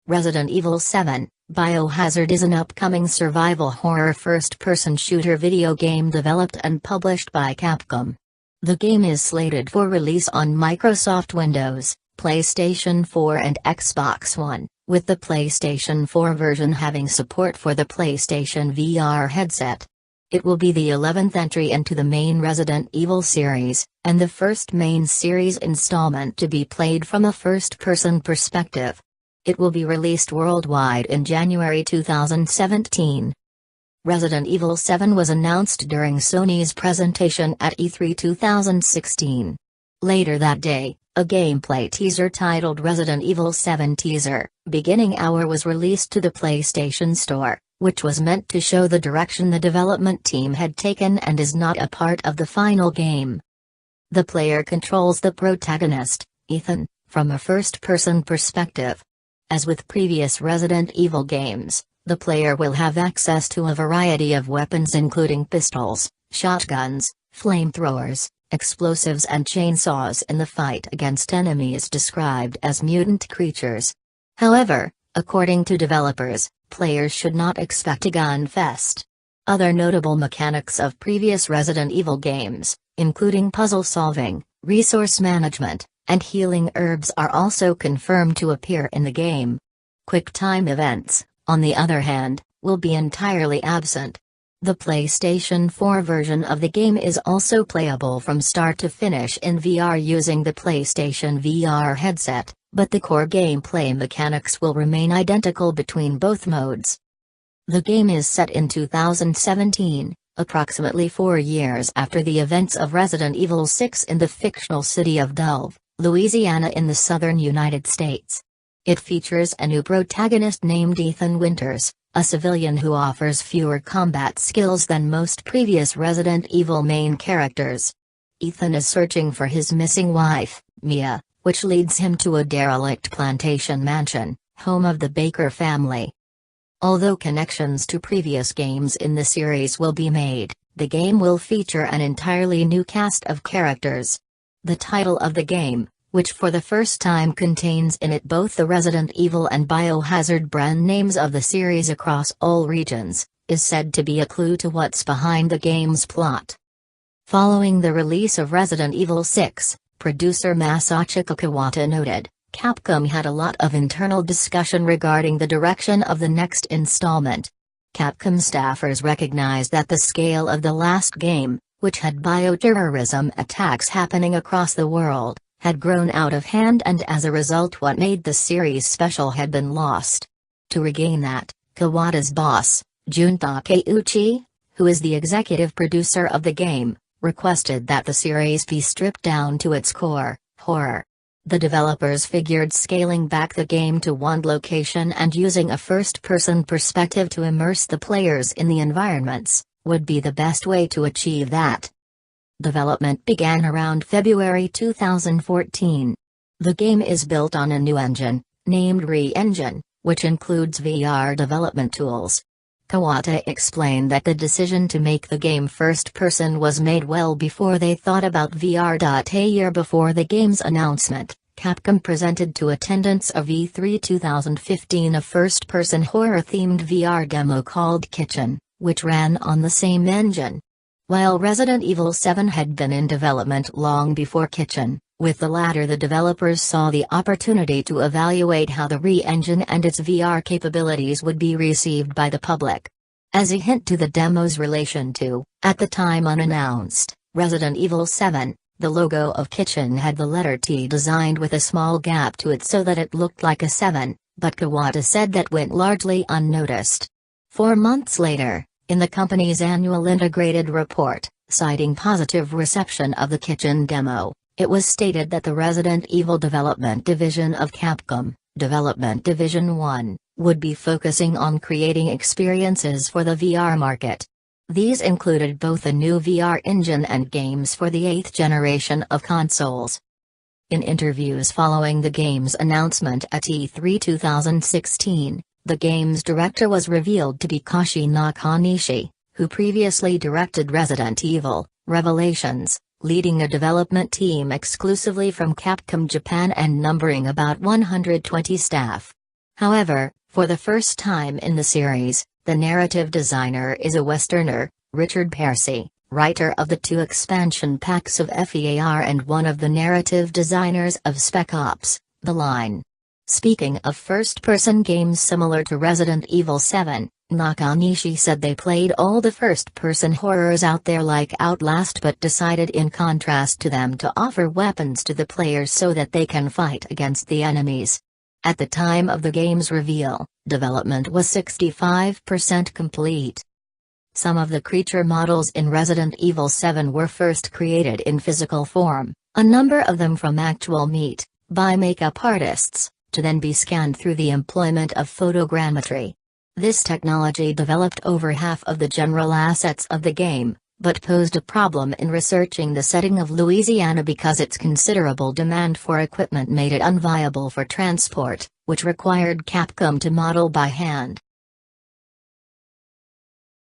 Resident Evil 7, Biohazard is an upcoming survival horror first-person shooter video game developed and published by Capcom. The game is slated for release on Microsoft Windows, PlayStation 4 and Xbox One, with the PlayStation 4 version having support for the PlayStation VR headset. It will be the 11th entry into the main Resident Evil series, and the first main series installment to be played from a first-person perspective. It will be released worldwide in January 2017. Resident Evil 7 was announced during Sony's presentation at E3 2016. Later that day, a gameplay teaser titled Resident Evil 7 Teaser, Beginning Hour was released to the PlayStation Store, which was meant to show the direction the development team had taken and is not a part of the final game. The player controls the protagonist, Ethan, from a first-person perspective. As with previous Resident Evil games, the player will have access to a variety of weapons including pistols, shotguns, flamethrowers, explosives and chainsaws in the fight against enemies described as mutant creatures. However, according to developers, players should not expect a gun fest. Other notable mechanics of previous Resident Evil games, including puzzle solving, resource management, and healing herbs are also confirmed to appear in the game. Quick-time events, on the other hand, will be entirely absent. The PlayStation 4 version of the game is also playable from start to finish in VR using the PlayStation VR headset, but the core gameplay mechanics will remain identical between both modes. The game is set in 2017, approximately 4 years after the events of Resident Evil 6 in the fictional city of Dulve, Louisiana in the southern United States. It features a new protagonist named Ethan Winters, a civilian who offers fewer combat skills than most previous Resident Evil main characters. Ethan is searching for his missing wife, Mia, which leads him to a derelict plantation mansion, home of the Baker family. Although connections to previous games in the series will be made, the game will feature an entirely new cast of characters. The title of the game, which for the first time contains in it both the Resident Evil and Biohazard brand names of the series across all regions, is said to be a clue to what's behind the game's plot. Following the release of Resident Evil 6, producer Masachika Kawata noted, Capcom had a lot of internal discussion regarding the direction of the next installment. Capcom staffers recognized that the scale of the last game, which had bioterrorism attacks happening across the world, had grown out of hand, and as a result what made the series special had been lost. To regain that, Kawata's boss, Jun Takeuchi, who is the executive producer of the game, requested that the series be stripped down to its core, horror. The developers figured scaling back the game to one location and using a first-person perspective to immerse the players in the environments would be the best way to achieve that. Development began around February 2014. The game is built on a new engine, named ReEngine, which includes VR development tools. Kawata explained that the decision to make the game first-person was made well before they thought about VR. A year before the game's announcement, Capcom presented to attendants of E3 2015 a first-person horror-themed VR demo called Kitchen, which ran on the same engine. While Resident Evil 7 had been in development long before Kitchen, with the latter the developers saw the opportunity to evaluate how the ReEngine and its VR capabilities would be received by the public. As a hint to the demo's relation to, at the time unannounced, Resident Evil 7, the logo of Kitchen had the letter T designed with a small gap to it so that it looked like a 7, but Kawata said that went largely unnoticed. 4 months later, in the company's annual integrated report, citing positive reception of the Kitchen demo, it was stated that the Resident Evil Development Division of Capcom, Development Division 1, would be focusing on creating experiences for the VR market. These included both a new VR engine and games for the 8th generation of consoles. In interviews following the game's announcement at E3 2016, the game's director was revealed to be Kashi Nakanishi, who previously directed Resident Evil, Revelations, leading a development team exclusively from Capcom Japan and numbering about 120 staff. However, for the first time in the series, the narrative designer is a Westerner, Richard Pearcey, writer of the 2 expansion packs of FEAR and one of the narrative designers of Spec Ops: The Line. Speaking of first-person games similar to Resident Evil 7, Nakanishi said they played all the first-person horrors out there like Outlast but decided in contrast to them to offer weapons to the players so that they can fight against the enemies. At the time of the game's reveal, development was 65% complete. Some of the creature models in Resident Evil 7 were first created in physical form, a number of them from actual meat, by makeup artists, to then be scanned through the employment of photogrammetry. This technology developed over half of the general assets of the game, but posed a problem in researching the setting of Louisiana because its considerable demand for equipment made it unviable for transport, which required Capcom to model by hand.